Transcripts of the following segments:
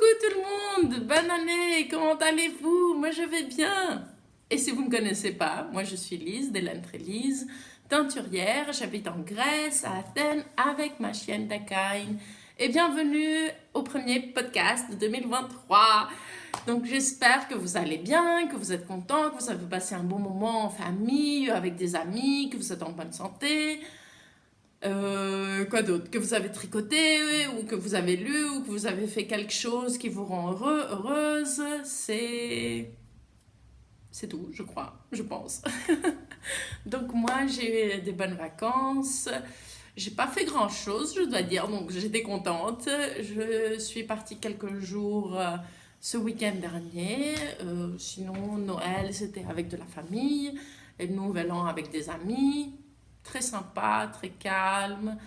Coucou tout le monde, bonne année, comment allez-vous? Moi je vais bien. Et si vous ne me connaissez pas, moi je suis Lise, d'Hélène Trélise, teinturière, j'habite en Grèce, à Athènes, avec ma chienne Dakaine. Et bienvenue au premier podcast de 2023. Donc j'espère que vous allez bien, que vous êtes contents, que vous avez passé un bon moment en famille, avec des amis, que vous êtes en bonne santé. Quoi d'autre? Que vous avez tricoté, ou que vous avez lu, ou que vous avez fait quelque chose qui vous rend heureuse. C'est tout, je crois, je pense. Donc moi, j'ai eu des bonnes vacances. J'ai pas fait grand-chose, je dois dire, donc j'étais contente. Je suis partie quelques jours ce week-end dernier. Sinon, Noël, c'était avec de la famille. Et le Nouvel An avec des amis. Très sympa, très calme.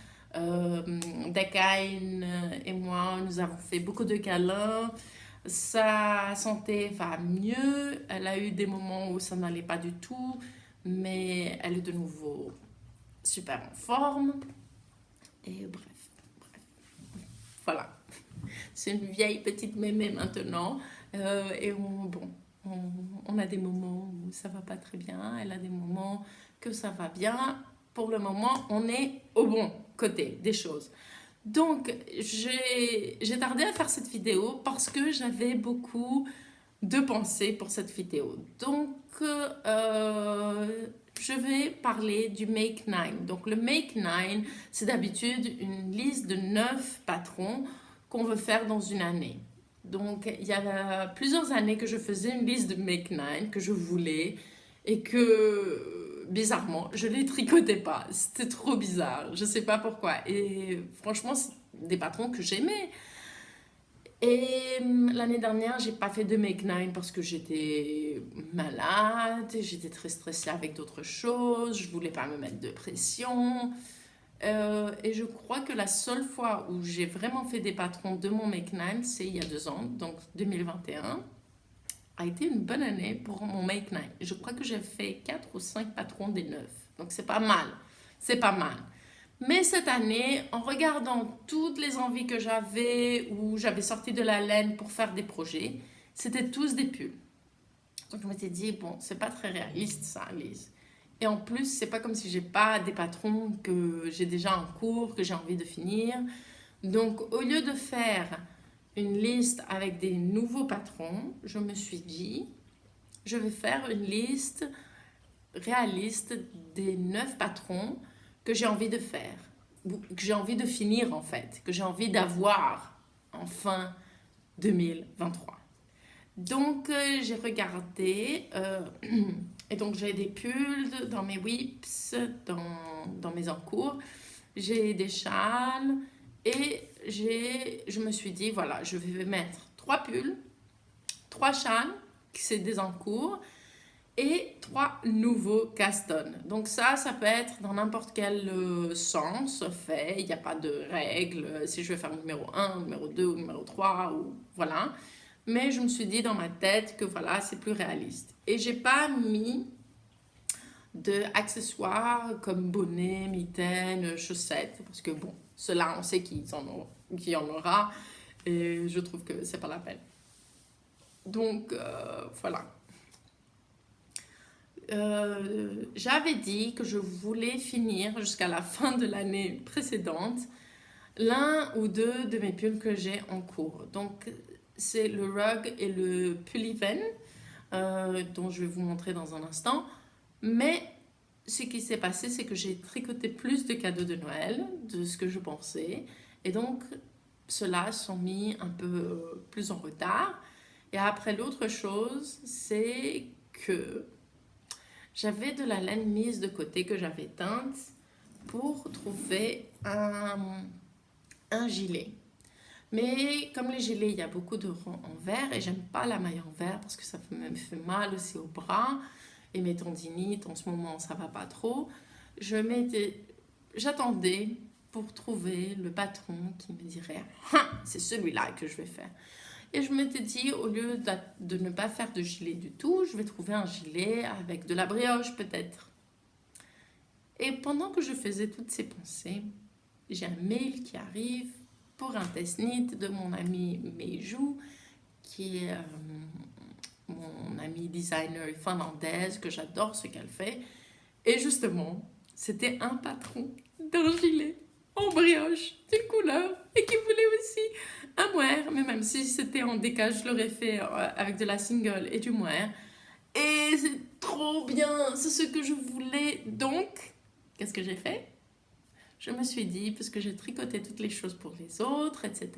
Dakaine et moi, nous avons fait beaucoup de câlins. Sa santé va mieux. Elle a eu des moments où ça n'allait pas du tout, mais elle est de nouveau super en forme. Et bref, voilà. C'est une vieille petite mémé maintenant. On a des moments où ça va pas très bien. Elle a des moments que ça va bien. Pour le moment, on est au bon côté des choses. Donc, j'ai tardé à faire cette vidéo parce que j'avais beaucoup de pensées pour cette vidéo. Donc, je vais parler du Make 9. Donc, le Make 9, c'est d'habitude une liste de 9 patrons qu'on veut faire dans une année. Donc, il y a plusieurs années que je faisais une liste de Make 9 que je voulais et que, bizarrement, je ne les tricotais pas. C'était trop bizarre. Je ne sais pas pourquoi. Et franchement, c'est des patrons que j'aimais. Et l'année dernière, j'ai pas fait de Make 9 parce que j'étais malade, j'étais très stressée avec d'autres choses, je voulais pas me mettre de pression. Et je crois que la seule fois où j'ai vraiment fait des patrons de mon Make 9, c'est il y a 2 ans, donc 2021, a été une bonne année pour mon Make 9. Je crois que j'ai fait 4 ou 5 patrons des 9, donc c'est pas mal, c'est pas mal. Mais cette année, en regardant toutes les envies que j'avais, où j'avais sorti de la laine pour faire des projets, c'était tous des pulls. Donc je m'étais dit, bon, c'est pas très réaliste ça, Lise. Et en plus, c'est pas comme si j'ai pas des patrons que j'ai déjà en cours, que j'ai envie de finir. Donc au lieu de faire une liste avec des nouveaux patrons, je me suis dit, je vais faire une liste réaliste des 9 patrons que j'ai envie de faire, que j'ai envie de finir en fait, que j'ai envie d'avoir en fin 2023. Donc j'ai regardé et donc j'ai des pulls dans mes whips, dans mes encours, j'ai des châles et je me suis dit voilà, je vais mettre 3 pulls, 3 châles, c'est des encours, et 3 nouveaux castons. Donc ça peut être dans n'importe quel sens fait, il n'y a pas de règle, si je vais faire numéro 1, numéro 2 ou numéro 3, ou voilà. Mais je me suis dit dans ma tête que voilà, c'est plus réaliste. Et j'ai pas mis d'accessoires comme bonnet, mitaines, chaussettes, parce que bon, ceux-là, on sait qu'il y en aura, et je trouve que c'est pas la peine. Donc voilà. J'avais dit que je voulais finir jusqu'à la fin de l'année précédente l'un ou deux de mes pulls que j'ai en cours. Donc, c'est le rug et le pulliven, dont je vais vous montrer dans un instant. Mais ce qui s'est passé, c'est que j'ai tricoté plus de cadeaux de Noël de ce que je pensais. Et donc, ceux-là sont mis un peu plus en retard. Et après, l'autre chose, c'est que j'avais de la laine mise de côté que j'avais teinte pour trouver un gilet. Mais comme les gilets, il y a beaucoup de rangs en vert et j'aime pas la maille en vert parce que ça me fait mal aussi au bras et mes tendinites en ce moment ça va pas trop. J'attendais pour trouver le patron qui me dirait ah, c'est celui-là que je vais faire. Et je m'étais dit, au lieu de ne pas faire de gilet du tout, je vais trouver un gilet avec de la brioche peut-être. Et pendant que je faisais toutes ces pensées, j'ai un mail qui arrive pour un test knit de mon amie Meijou, qui est mon amie designer finlandaise, que j'adore ce qu'elle fait. Et justement, c'était un patron d'un gilet en brioche d'une couleur et qui voulait aussi un mohair, mais même si c'était en décalage, je l'aurais fait avec de la single et du mohair. Et c'est trop bien, c'est ce que je voulais. Donc, qu'est-ce que j'ai fait? Je me suis dit, parce que j'ai tricoté toutes les choses pour les autres, etc.,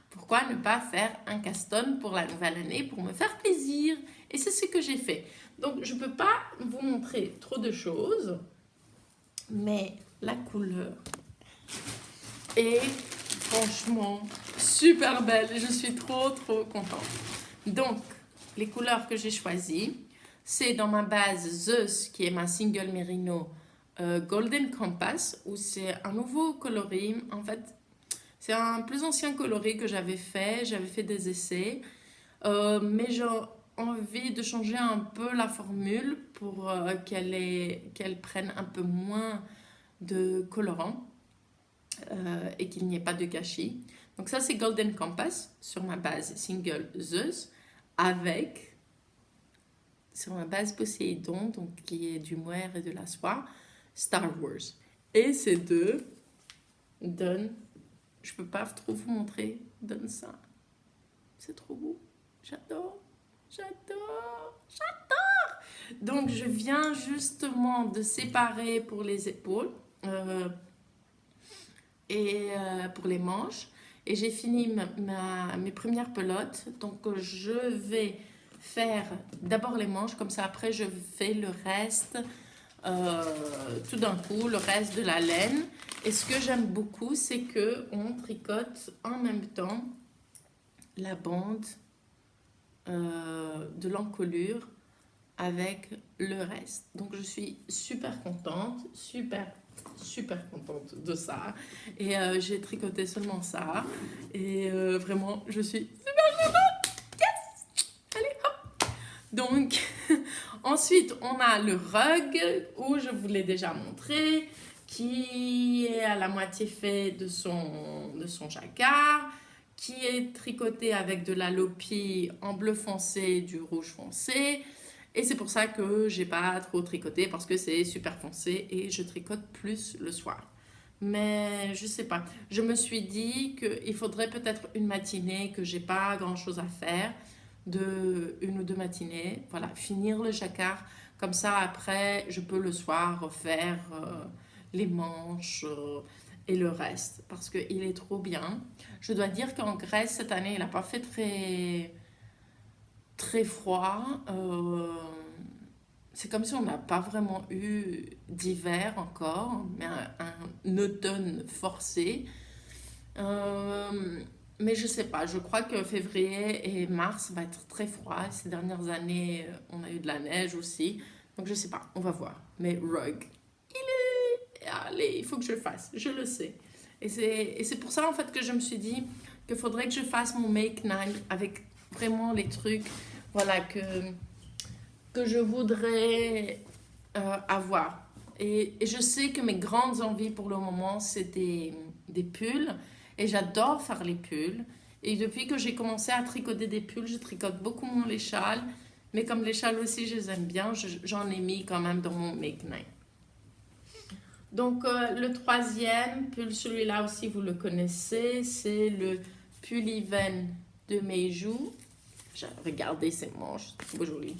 pourquoi ne pas faire un caston pour la nouvelle année pour me faire plaisir? Et c'est ce que j'ai fait. Donc, je ne peux pas vous montrer trop de choses, mais la couleur est franchement super belle. Je suis trop contente. Donc, les couleurs que j'ai choisies, c'est dans ma base Zeus, qui est ma single Merino Golden Compass, où c'est un nouveau coloris. En fait, c'est un plus ancien coloris que j'avais fait des essais, mais j'ai envie de changer un peu la formule pour qu'elle prenne un peu moins de colorant et qu'il n'y ait pas de gâchis. Donc ça, c'est Golden Compass sur ma base single Zeus, avec, sur ma base Poséidon, donc qui est du mohair et de la soie, Star Wars. Et ces deux donnent, je peux pas trop vous montrer, donnent ça. C'est trop beau. J'adore. Donc je viens justement de séparer pour les épaules et pour les manches. Et j'ai fini mes premières pelotes. Donc je vais faire d'abord les manches, comme ça après je fais le reste tout d'un coup, le reste de la laine. Et ce que j'aime beaucoup, c'est qu'on tricote en même temps la bande de l'encolure avec le reste. Donc je suis super contente, super contente de ça. Et j'ai tricoté seulement ça. Et vraiment, je suis super contente. Yes! Allez, hop! Donc, ensuite, on a le rug, où je vous l'ai déjà montré, qui est à la moitié fait de son jacquard, qui est tricoté avec de la lopie en bleu foncé, du rouge foncé. Et c'est pour ça que j'ai pas trop tricoté, parce que c'est super foncé et je tricote plus le soir. Mais je sais pas, je me suis dit qu'il faudrait peut-être une matinée, que j'ai pas grand chose à faire, une ou deux matinées, voilà, finir le jacquard. Comme ça, après, je peux le soir refaire les manches et le reste, parce qu'il est trop bien. Je dois dire qu'en Grèce, cette année, il n'a pas fait très froid. C'est comme si on n'a pas vraiment eu d'hiver encore, mais un automne forcé. Mais je sais pas, je crois que février et mars va être très froid. Ces dernières années, on a eu de la neige aussi. Donc je sais pas, on va voir. Mais rug, allez, il faut que je le fasse, je le sais. Et c'est pour ça en fait que je me suis dit qu'il faudrait que je fasse mon Make 9 avec vraiment les trucs, voilà, que je voudrais avoir. Et je sais que mes grandes envies pour le moment, c'est des pulls. Et j'adore faire les pulls. Et depuis que j'ai commencé à tricoter des pulls, je tricote beaucoup moins les châles. Mais comme les châles aussi, je les aime bien, j'en ai mis quand même dans mon Make 9. Donc, le troisième pull, celui-là aussi, vous le connaissez, c'est le pull Even de Meijou. Regardez ces manches, c'est trop joli.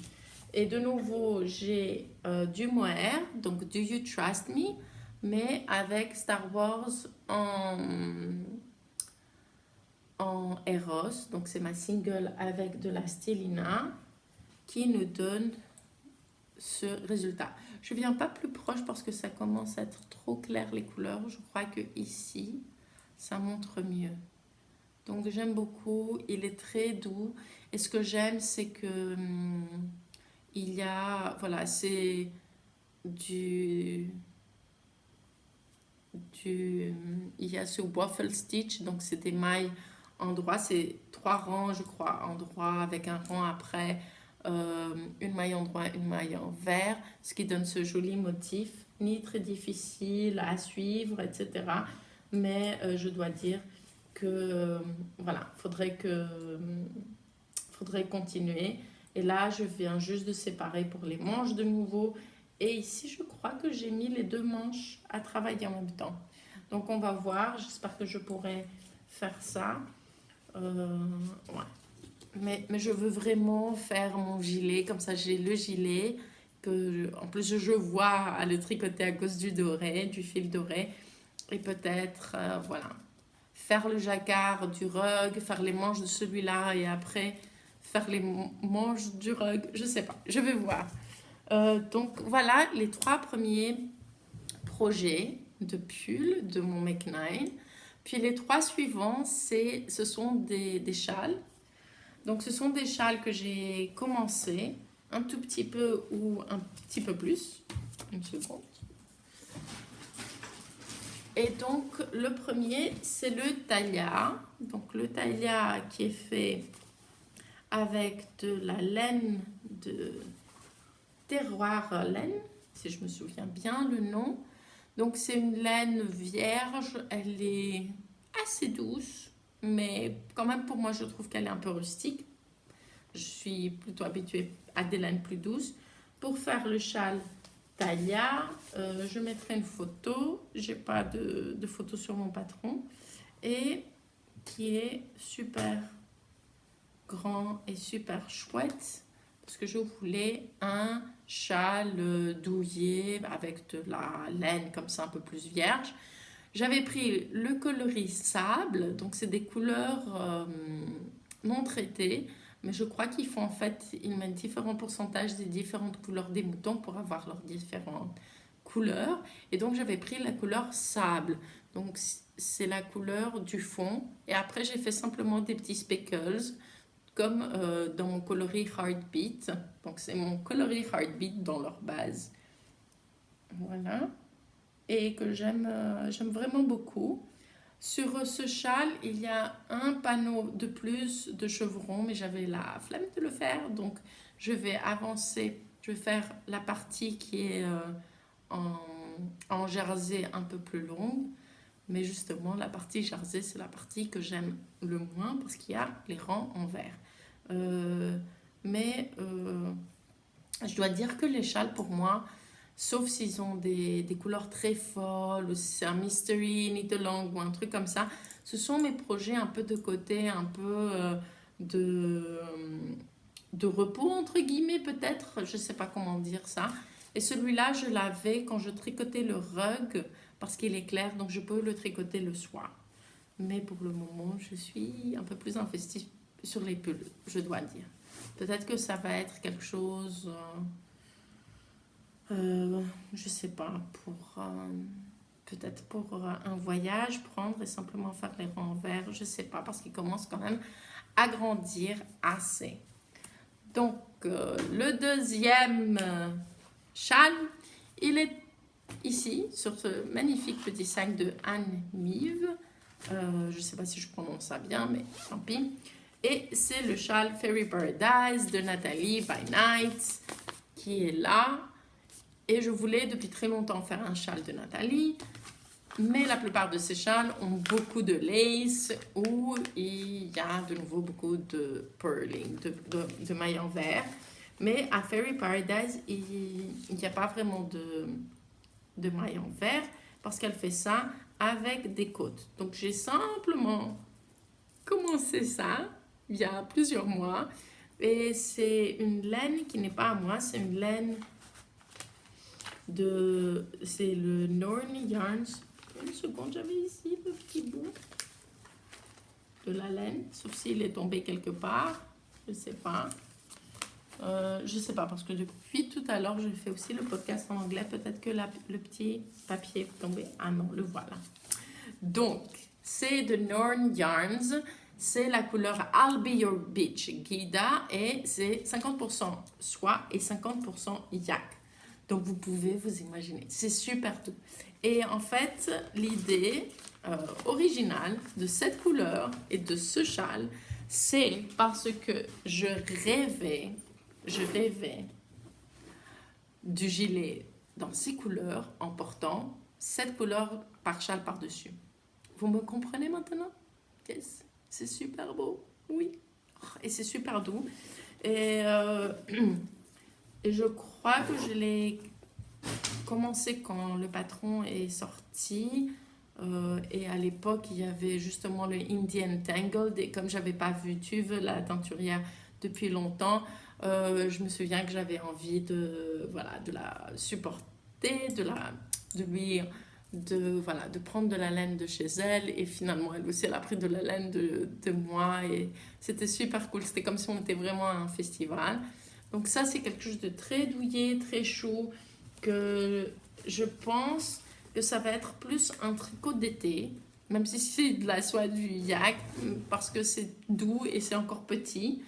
Et de nouveau, j'ai du mohair, donc Do You Trust Me, mais avec Star Wars en Eros. Donc, c'est ma single avec de la Stylina qui nous donne ce résultat. Je ne viens pas plus proche parce que ça commence à être trop clair les couleurs. Je crois que ici, ça montre mieux. Donc j'aime beaucoup, il est très doux. Et ce que j'aime, c'est que il y a, voilà, c'est il y a ce waffle stitch, donc c'est des mailles en droit, c'est 3 rangs, je crois, en droit, avec un rang après, une maille en droit, une maille en vert, ce qui donne ce joli motif, ni très difficile à suivre, etc. Mais je dois dire que, voilà, faudrait continuer. Et là, je viens juste de séparer pour les manches de nouveau. Et ici, je crois que j'ai mis les deux manches à travailler en même temps. Donc, on va voir. J'espère que je pourrai faire ça. Ouais. Mais je veux vraiment faire mon gilet. Comme ça, j'ai le gilet. En plus, je vois à le tricoter à cause du doré, du fil doré. Et peut-être, voilà, faire le jacquard du rug, faire les manches de celui-là et après faire les manches du rug. Je sais pas, je vais voir. Donc voilà les 3 premiers projets de pull de mon Make 9. Puis les 3 suivants, ce sont des châles. Donc ce sont des châles que j'ai commencé un tout petit peu ou un petit peu plus. Une seconde. Et donc, le premier, c'est le tailla. Donc, le tailla qui est fait avec de la laine de terroir laine, si je me souviens bien le nom. Donc, c'est une laine vierge. Elle est assez douce, mais quand même, pour moi, je trouve qu'elle est un peu rustique. Je suis plutôt habituée à des laines plus douces. Pour faire le châle tailla, je mettrai une photo. J'ai pas de photo sur mon patron. Et qui est super grand et super chouette. Parce que je voulais un châle douillet avec de la laine comme ça un peu plus vierge. J'avais pris le coloris sable. Donc c'est des couleurs non traitées. Mais je crois qu'ils font en fait, ils mettent différents pourcentages des différentes couleurs des moutons pour avoir leurs différentes couleurs. Et donc j'avais pris la couleur sable. Donc c'est la couleur du fond. Et après j'ai fait simplement des petits speckles comme dans mon coloris Heartbeat. Donc c'est mon coloris Heartbeat dans leur base. Voilà. Et que j'aime vraiment beaucoup. Sur ce châle, il y a un panneau de plus de chevron, mais j'avais la flemme de le faire, donc je vais avancer. Je vais faire la partie qui est en jersey un peu plus longue, mais justement, la partie jersey, c'est la partie que j'aime le moins parce qu'il y a les rangs en vert. Mais je dois dire que les châles, pour moi, sauf s'ils ont des couleurs très folles, ou si c'est un mystery, knit along ou un truc comme ça. Ce sont mes projets un peu de côté, un peu de, de repos, entre guillemets, peut-être. Je ne sais pas comment dire ça. Et celui-là, je l'avais quand je tricotais le rug, parce qu'il est clair, donc je peux le tricoter le soir. Mais pour le moment, je suis un peu plus investie sur les pulls, je dois dire. Peut-être que ça va être quelque chose... je sais pas, peut-être pour un voyage, prendre et simplement faire les rangs verts, je sais pas, parce qu'ils commencent quand même à grandir assez. Donc, le deuxième châle, il est ici, sur ce magnifique petit sac de Anne Mive. Je sais pas si je prononce ça bien, mais tant pis. Et c'est le châle Fairy Paradise de Nathalie by Night qui est là. Et je voulais depuis très longtemps faire un châle de Nathalie, mais la plupart de ces châles ont beaucoup de lace ou il y a de nouveau beaucoup de purling, de mailles en vert. Mais à Fairy Paradise, il n'y a pas vraiment de mailles en vert parce qu'elle fait ça avec des côtes. Donc j'ai simplement commencé ça il y a plusieurs mois et c'est une laine qui n'est pas à moi, c'est une laine c'est le Norn Yarns. Une seconde, j'avais ici le petit bout de la laine, sauf s'il est tombé quelque part, je sais pas. Je sais pas parce que depuis tout à l'heure je fais aussi le podcast en anglais, peut-être que le petit papier est tombé. Ah non, le voilà. Donc c'est de Norn Yarns, c'est la couleur I'll Be Your Beach Gida et c'est 50% soie et 50% yak. Donc vous pouvez vous imaginer, c'est super doux. Et en fait, l'idée originale de cette couleur et de ce châle, c'est parce que je rêvais du gilet dans ces couleurs en portant cette couleur par châle par-dessus. Vous me comprenez maintenant? Yes, c'est super beau, oui. Et c'est super doux. Et, et je crois que je l'ai commencé quand le patron est sorti. Et à l'époque, il y avait justement le Indian Tangled. Et comme j'avais pas vu Tuve, la teinturière, depuis longtemps, je me souviens que j'avais envie de, voilà, de la supporter, de lui, voilà, de prendre de la laine de chez elle. Et finalement, elle aussi, elle a pris de la laine de moi. Et c'était super cool. C'était comme si on était vraiment à un festival. Donc ça, c'est quelque chose de très douillet, très chaud, que je pense que ça va être plus un tricot d'été, même si c'est de la soie du yak, parce que c'est doux et c'est encore petit.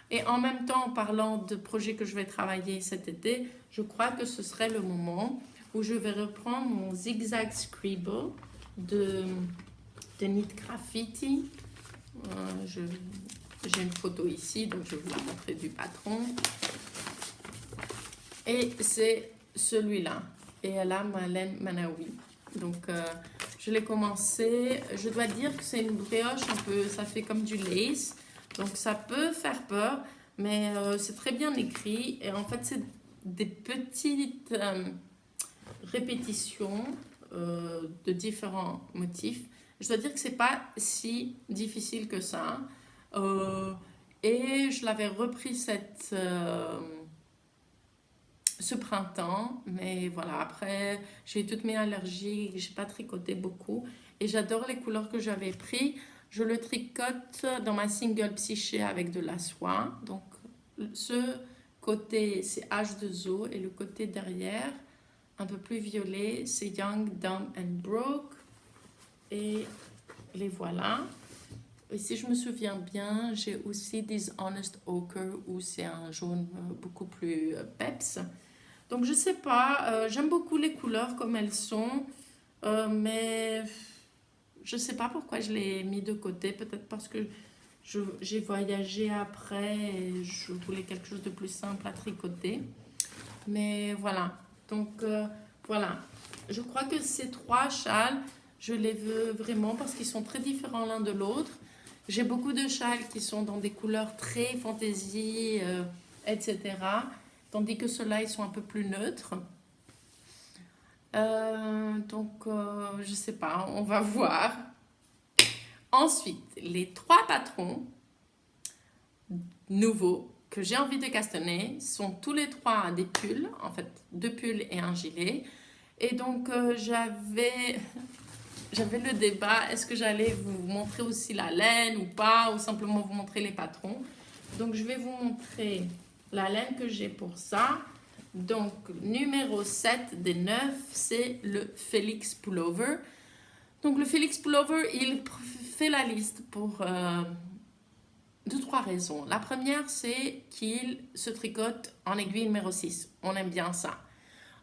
Et en même temps, en parlant de projets que je vais travailler cet été, je crois que ce serait le moment où je vais reprendre mon zigzag scribble de, de Knit Graffiti. J'ai une photo ici, donc je vais vous la montrer du patron. Et c'est celui-là. Et elle a ma laine Manawi. Donc, je l'ai commencé. Je dois dire que c'est une brioche un peu, ça fait comme du lace. Donc, ça peut faire peur, mais c'est très bien écrit. Et en fait, c'est des petites répétitions de différents motifs. Je dois dire que c'est pas si difficile que ça. Et je l'avais repris ce printemps, mais voilà, après j'ai eu toutes mes allergies, j'ai pas tricoté beaucoup et j'adore les couleurs que j'avais pris. Je le tricote dans ma single Psyché avec de la soie. Donc ce côté c'est H2O et le côté derrière un peu plus violet c'est Young, Dumb and Broke et les voilà. Et si je me souviens bien, j'ai aussi This Honest Ochre où c'est un jaune beaucoup plus peps. Donc je sais pas, j'aime beaucoup les couleurs comme elles sont, mais je sais pas pourquoi je l'ai mis de côté, peut-être parce que j'ai voyagé après et je voulais quelque chose de plus simple à tricoter. Mais voilà, donc voilà, je crois que ces trois châles, je les veux vraiment parce qu'ils sont très différents l'un de l'autre. J'ai beaucoup de châles qui sont dans des couleurs très fantaisie, etc. Tandis que ceux-là, ils sont un peu plus neutres. Donc, je sais pas, on va voir. Ensuite, les trois patrons nouveaux que j'ai envie de castonner sont tous les trois des pulls, en fait, deux pulls et un gilet. Et donc, j'avais le débat, est-ce que j'allais vous montrer aussi la laine ou pas, ou simplement vous montrer les patrons. Donc, je vais vous montrer la laine que j'ai pour ça. Donc, numéro 7 des 9, c'est le Felix Pullover. Donc, le Felix Pullover, il fait la liste pour deux, trois raisons. La première, c'est qu'il se tricote en aiguille numéro 6. On aime bien ça.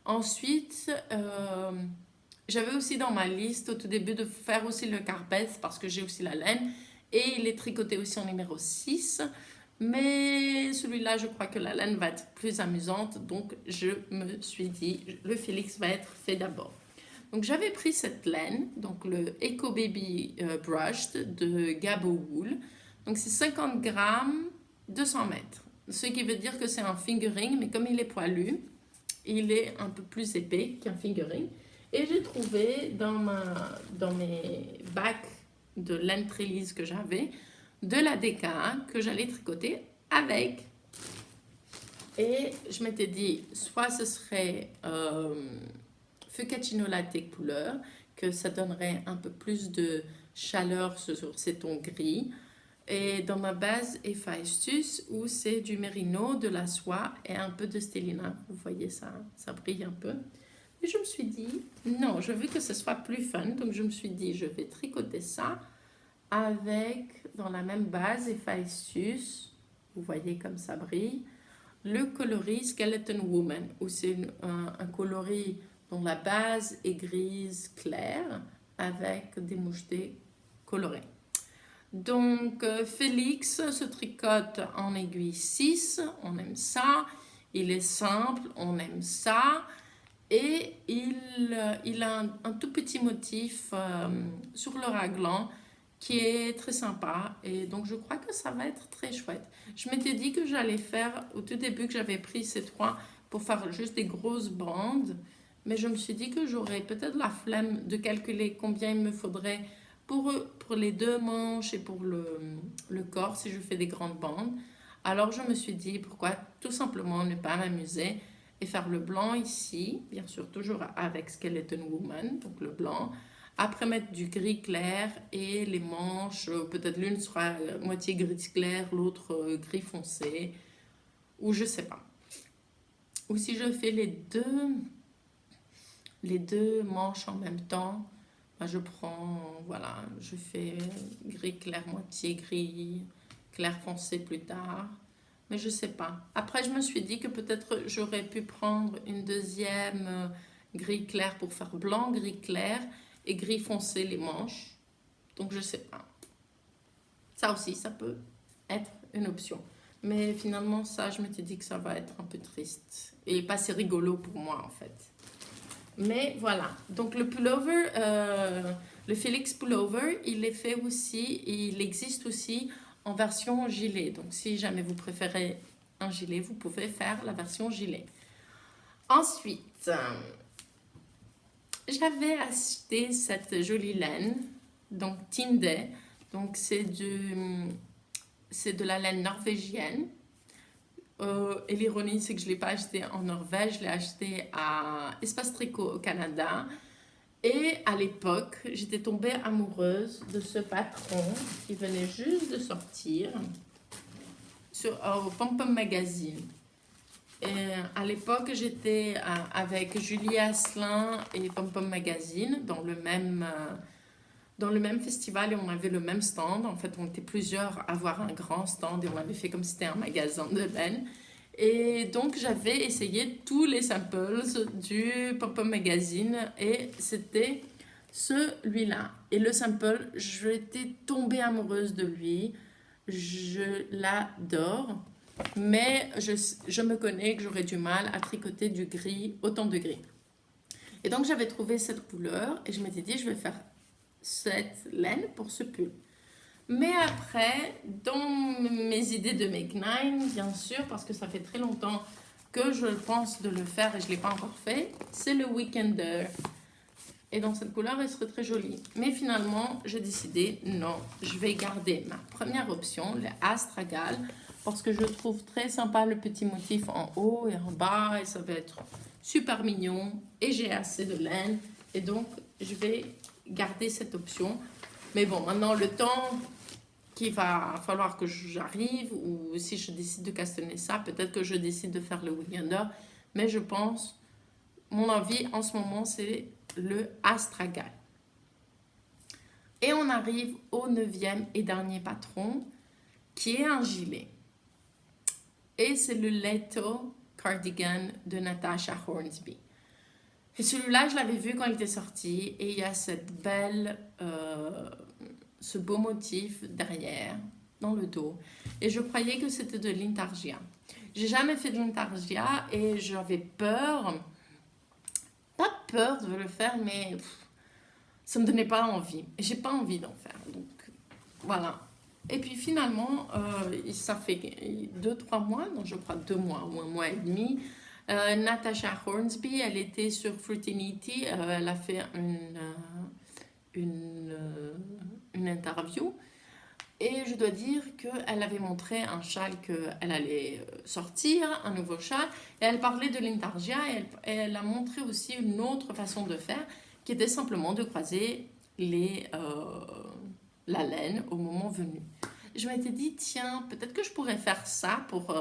Ensuite, j'avais aussi dans ma liste au tout début de faire aussi le carpet parce que j'ai aussi la laine et il est tricoté aussi en numéro 6. Mais celui-là, je crois que la laine va être plus amusante. Donc, je me suis dit, le Félix va être fait d'abord. Donc, j'avais pris cette laine, donc le Eco Baby Brushed de Gabo Wool. Donc, c'est 50 grammes, 200 mètres. Ce qui veut dire que c'est un fingering, mais comme il est poilu, il est un peu plus épais qu'un fingering. Et j'ai trouvé dans mes bacs de laine très lisse que j'avais, de la DK que j'allais tricoter avec. Et je m'étais dit, soit ce serait Focaccia Latte couleur, que ça donnerait un peu plus de chaleur sur ces tons gris. Et dans ma base Héphaïstus, où c'est du mérino, de la soie et un peu de stélina. Vous voyez ça, ça brille un peu. Et je me suis dit, non, je veux que ce soit plus fun. Donc je me suis dit, je vais tricoter ça avec, dans la même base Héphaïstus, vous voyez comme ça brille, le coloris Skeleton Woman, où c'est un coloris dont la base est grise claire avec des mouchetés colorées. Donc, Félix se tricote en aiguille 6, on aime ça. Il est simple, on aime ça. Et il a un tout petit motif sur le raglan qui est très sympa. Et donc, je crois que ça va être très chouette. Je m'étais dit que j'allais faire, au tout début que j'avais pris ces trois pour faire juste des grosses bandes. Mais je me suis dit que j'aurais peut-être la flemme de calculer combien il me faudrait pour les deux manches et pour le corps si je fais des grandes bandes. Alors, je me suis dit, pourquoi tout simplement ne pas m'amuser et faire le blanc ici, bien sûr toujours avec Skeleton Woman, donc le blanc. Après mettre du gris clair et les manches, peut-être l'une sera moitié gris clair, l'autre gris foncé, ou je sais pas. Ou si je fais les deux manches en même temps, ben je prends, voilà, je fais gris clair, moitié gris, clair foncé plus tard. Mais je sais pas. Après, je me suis dit que peut-être j'aurais pu prendre une deuxième gris clair pour faire blanc, gris clair et gris foncé les manches. Donc, je sais pas. Ça aussi, ça peut être une option. Mais finalement, ça, je m'étais dit que ça va être un peu triste. Et pas si rigolo pour moi, en fait. Mais voilà. Donc, le pullover, le Felix pullover, il est fait aussi, il existe aussi en version gilet. Donc, si jamais vous préférez un gilet, vous pouvez faire la version gilet. Ensuite, j'avais acheté cette jolie laine, donc Tinde. Donc, c'est de la laine norvégienne. Et l'ironie, c'est que je ne l'ai pas acheté en Norvège, je l'ai acheté à Espace Tricot au Canada. Et à l'époque, j'étais tombée amoureuse de ce patron qui venait juste de sortir au Pom Pom Magazine. Et à l'époque, j'étais avec Julie Asselin et Pom Pom Magazine dans le même festival et on avait le même stand. En fait, on était plusieurs à avoir un grand stand et on avait fait comme si c'était un magasin de laine. Et donc, j'avais essayé tous les samples du Pom Pom Magazine et c'était celui-là. Et le sample, j'étais tombée amoureuse de lui. Je l'adore. Mais je me connais que j'aurais du mal à tricoter du gris, autant de gris. Et donc, j'avais trouvé cette couleur et je m'étais dit, je vais faire cette laine pour ce pull. Mais après, dans mes idées de Make Nine, bien sûr, parce que ça fait très longtemps que je pense de le faire et je ne l'ai pas encore fait, c'est le Weekender. Et dans cette couleur, elle serait très jolie. Mais finalement, j'ai décidé, non, je vais garder ma première option, le Astragal, parce que je trouve très sympa le petit motif en haut et en bas, et ça va être super mignon. Et j'ai assez de laine, et donc je vais garder cette option. Mais bon, maintenant, le temps qu'il va falloir que j'arrive, ou si je décide de castanner ça, peut-être que je décide de faire le Weekender. Mais je pense, mon envie en ce moment, c'est le Astragal. Et on arrive au 9e et dernier patron, qui est un gilet. Et c'est le Leto Cardigan de Natasha Hornsby. Et celui-là, je l'avais vu quand il était sorti, et il y a cette belle, ce beau motif derrière, dans le dos. Et je croyais que c'était de l'intarsia. J'ai jamais fait de l'intarsia et j'avais peur, pas peur de le faire, mais ça me donnait pas envie. Et j'ai pas envie d'en faire. Donc voilà. Et puis finalement, ça fait 2-3 mois, donc je crois 2 mois ou 1 mois et demi. Natasha Hornsby, elle était sur Frutinity, elle a fait une interview. Et je dois dire qu'elle avait montré un châle qu'elle allait sortir, un nouveau châle, et elle parlait de l'intarsia, et elle a montré aussi une autre façon de faire, qui était simplement de croiser la laine au moment venu. Je m'étais dit, tiens, peut-être que je pourrais faire ça pour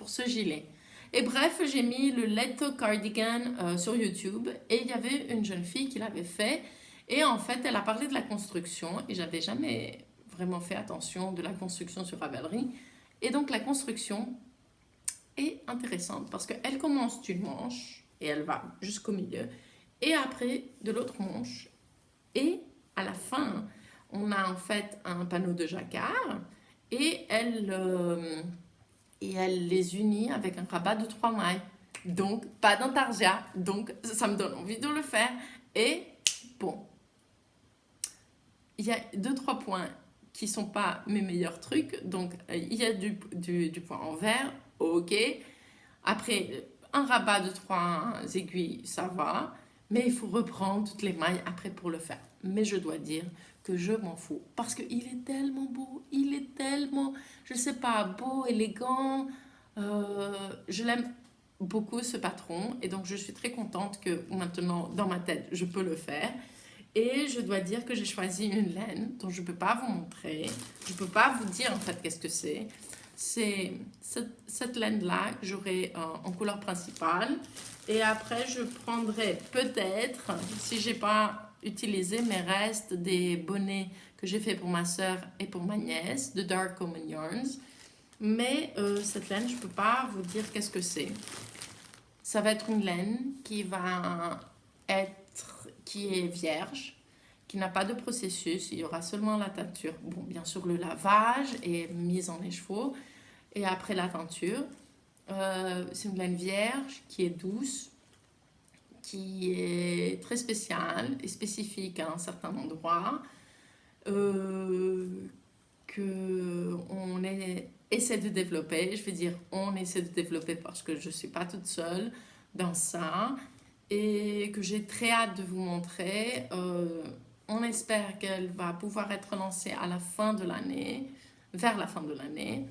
ce gilet. Et bref, j'ai mis le Leto Cardigan sur YouTube, et il y avait une jeune fille qui l'avait fait, et en fait, elle a parlé de la construction, et j'avais jamais vraiment fait attention de la construction sur Ravelry. Et donc la construction est intéressante parce qu'elle commence d'une manche et elle va jusqu'au milieu et après de l'autre manche et à la fin on a en fait un panneau de jacquard et elle les unit avec un rabat de 3 mailles. Donc pas d'intarsia, donc ça me donne envie de le faire et bon. il y a deux, trois points qui sont pas mes meilleurs trucs. Donc, il y a du point en vert, ok. Après, un rabat de trois aiguilles, ça va. Mais il faut reprendre toutes les mailles après pour le faire. Mais je dois dire que je m'en fous. Parce qu'il est tellement beau. Il est tellement, je sais pas, beau, élégant. Je l'aime beaucoup ce patron. Et donc, je suis très contente que maintenant, dans ma tête, je peux le faire. Et je dois dire que j'ai choisi une laine dont je ne peux pas vous montrer. Je ne peux pas vous dire en fait qu'est-ce que c'est. C'est cette laine-là que j'aurai en couleur principale. Et après, je prendrai peut-être, si je n'ai pas utilisé mes restes des bonnets que j'ai fait pour ma soeur et pour ma nièce, de Dark Common Yarns. Mais cette laine, je ne peux pas vous dire qu'est-ce que c'est. Ça va être une laine qui va être, qui est vierge, qui n'a pas de processus. Il y aura seulement la teinture. Bon, bien sûr, le lavage et mise en écheveau. Et après la teinture, c'est une laine vierge qui est douce, qui est très spéciale et spécifique à un certain endroit, que on essaie de développer. Je veux dire, on essaie de développer parce que je ne suis pas toute seule dans ça et que j'ai très hâte de vous montrer. On espère qu'elle va pouvoir être lancée à la fin de l'année, vers la fin de l'année.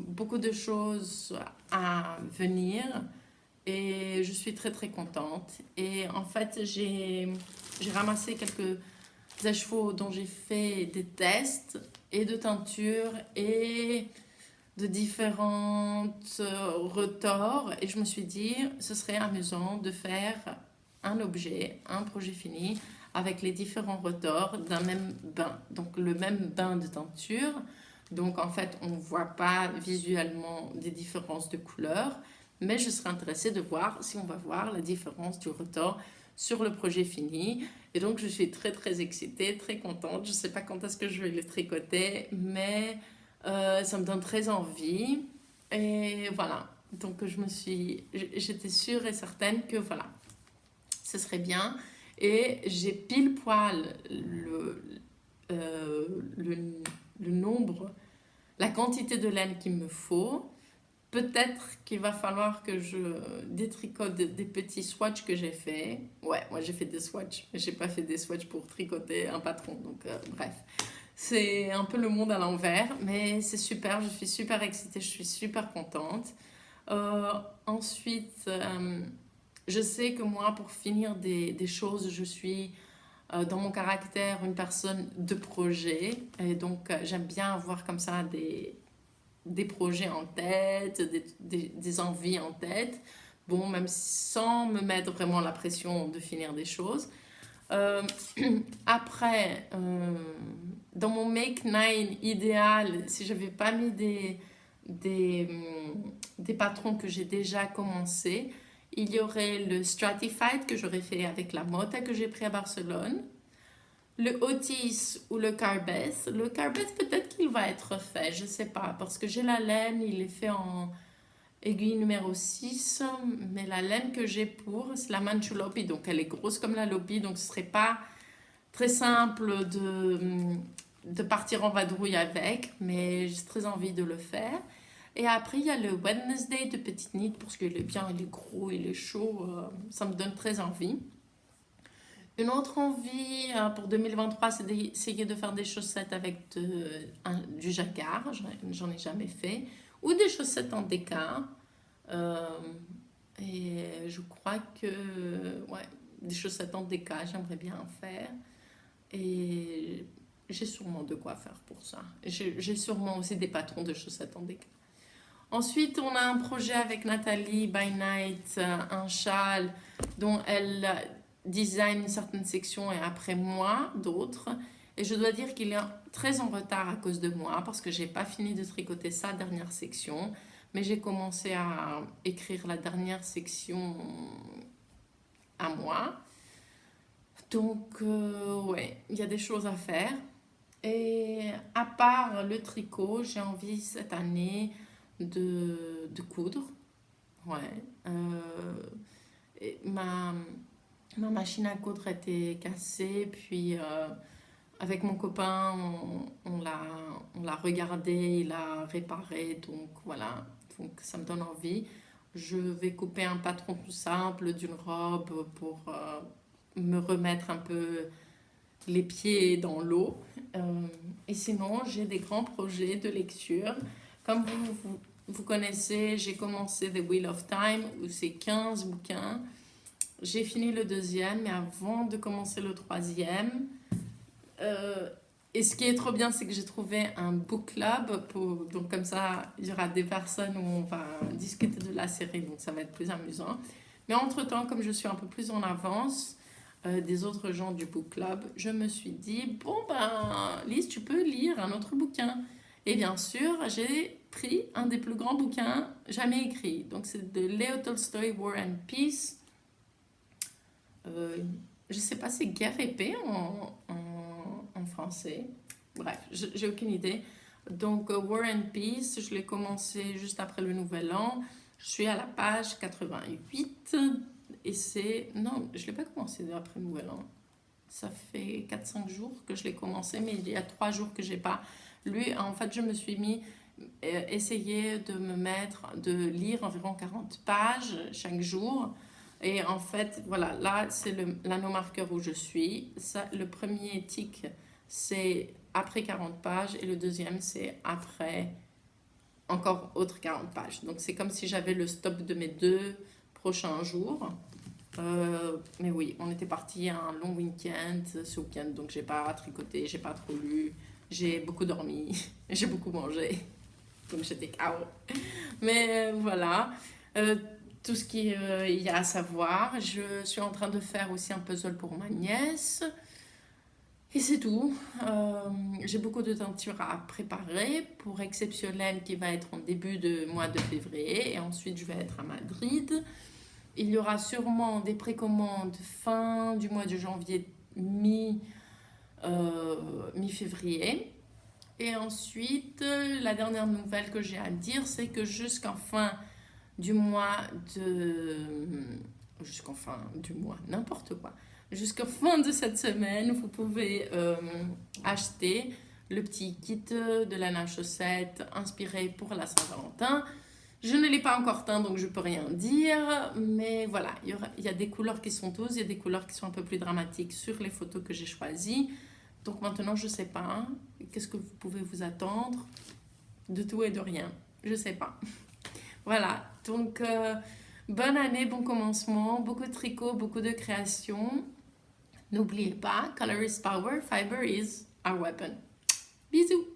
Beaucoup de choses à venir et je suis très très contente. Et en fait, j'ai ramassé quelques échevaux dont j'ai fait des tests et de teinture et de différentes retors et je me suis dit ce serait amusant de faire un objet, un projet fini avec les différents retors d'un même bain, donc le même bain de teinture. Donc en fait on ne voit pas visuellement des différences de couleurs, mais je serais intéressée de voir si on va voir la différence du retors sur le projet fini. Et donc je suis très très excitée, très contente. Je ne sais pas quand est-ce que je vais le tricoter, mais ça me donne très envie. Et voilà, donc j'étais sûre et certaine que voilà, ce serait bien. Et j'ai pile poil le nombre, la quantité de laine qu'il me faut. Peut-être qu'il va falloir que je détricote des petits swatchs que j'ai fait. Ouais, moi j'ai fait des swatchs, mais j'ai pas fait des swatchs pour tricoter un patron. Donc bref, c'est un peu le monde à l'envers, mais c'est super. Je suis super excitée, je suis super contente. Ensuite, je sais que moi, pour finir des choses, je suis dans mon caractère une personne de projet. Et donc, j'aime bien avoir comme ça des projets en tête, des envies en tête. Bon, même sans me mettre vraiment la pression de finir des choses. Euh, Après, dans mon Make 9 idéal, si je n'avais pas mis des patrons que j'ai déjà commencé, il y aurait le Stratified que j'aurais fait avec la Mota que j'ai pris à Barcelone, le Otis ou le Carbeth. Le Carbeth, peut-être qu'il va être fait, je ne sais pas, parce que j'ai la laine, il est fait en aiguille numéro 6, mais la laine que j'ai pour, c'est la Manchulopi, donc elle est grosse comme la Lopi, donc ce ne serait pas très simple de partir en vadrouille avec, mais j'ai très envie de le faire. Et après, il y a le Wednesday de Petite Nid, parce qu'il est bien, il est gros, il est chaud, ça me donne très envie. Une autre envie pour 2023, c'est d'essayer de faire des chaussettes avec du jacquard, j'en ai jamais fait, ou des chaussettes en déca. Euh, et je crois que, ouais, des chaussettes en déca, j'aimerais bien en faire. Et j'ai sûrement de quoi faire pour ça. J'ai sûrement aussi des patrons de chaussettes en déca. Ensuite, on a un projet avec Nathalie by Night, un châle dont elle design une certaine section et après moi d'autres. Et je dois dire qu'il est très en retard à cause de moi parce que j'ai pas fini de tricoter sa dernière section. Mais j'ai commencé à écrire la dernière section à moi. Donc, ouais, il y a des choses à faire. Et à part le tricot, j'ai envie cette année de coudre. Ouais. Et ma machine à coudre était cassée, puis avec mon copain, on l'a regardé, il l'a réparé, donc voilà, donc ça me donne envie. Je vais couper un patron tout simple d'une robe pour me remettre un peu les pieds dans l'eau. Et sinon, j'ai des grands projets de lecture. Comme vous connaissez, j'ai commencé The Wheel of Time, où c'est 15 bouquins. J'ai fini le deuxième, mais avant de commencer le troisième, et ce qui est trop bien, c'est que j'ai trouvé un book club. Donc comme ça, il y aura des personnes où on va discuter de la série, donc ça va être plus amusant. Mais entre-temps, comme je suis un peu plus en avance des autres gens du book club, je me suis dit, bon ben, Lise, tu peux lire un autre bouquin. Et bien sûr, j'ai pris un des plus grands bouquins jamais écrits. Donc c'est de Leo Tolstoy, War and Peace. Je sais pas, c'est Guerre et paix en français. Bref, j'ai aucune idée. Donc, War and Peace, je l'ai commencé juste après le Nouvel An. Je suis à la page 88. Et c'est... Non, je ne l'ai pas commencé après le Nouvel An. Ça fait 4-5 jours que je l'ai commencé, mais il y a 3 jours que j'ai pas lu. En fait, je me suis mis... essayer de me mettre, de lire environ 40 pages chaque jour. Et en fait, voilà, là, c'est l'anneau-marqueur où je suis. Ça, le premier tic, c'est après 40 pages et le deuxième, c'est après encore autre 40 pages. Donc, c'est comme si j'avais le stop de mes 2 prochains jours. Mais oui, on était parti à un long week-end ce week-end, donc j'ai pas tricoté, j'ai pas trop lu, j'ai beaucoup dormi, j'ai beaucoup mangé, donc j'étais KO. Mais voilà, euh, tout ce qu'il y a à savoir. Je suis en train de faire aussi un puzzle pour ma nièce. Et c'est tout. J'ai beaucoup de teintures à préparer pour Exceptionnel qui va être en début de mois de février. Et ensuite, je vais être à Madrid. Il y aura sûrement des précommandes fin du mois de janvier, mi-février. Et ensuite, la dernière nouvelle que j'ai à dire, c'est que jusqu'en fin du mois de... Jusqu'en fin du mois, n'importe quoi. Jusqu'à fin de cette semaine, vous pouvez acheter le petit kit de Lana Chaussette inspiré pour la Saint-Valentin. Je ne l'ai pas encore teint, donc je peux rien dire. Mais voilà, il y a des couleurs qui sont douces, il y a des couleurs qui sont un peu plus dramatiques sur les photos que j'ai choisies. Donc maintenant, je ne sais pas. Qu'est-ce que vous pouvez vous attendre? De tout et de rien. Je ne sais pas. Voilà, donc bonne année, bon commencement, beaucoup de tricot, beaucoup de création. N'oubliez pas, color is power, fiber is our weapon. Bisous!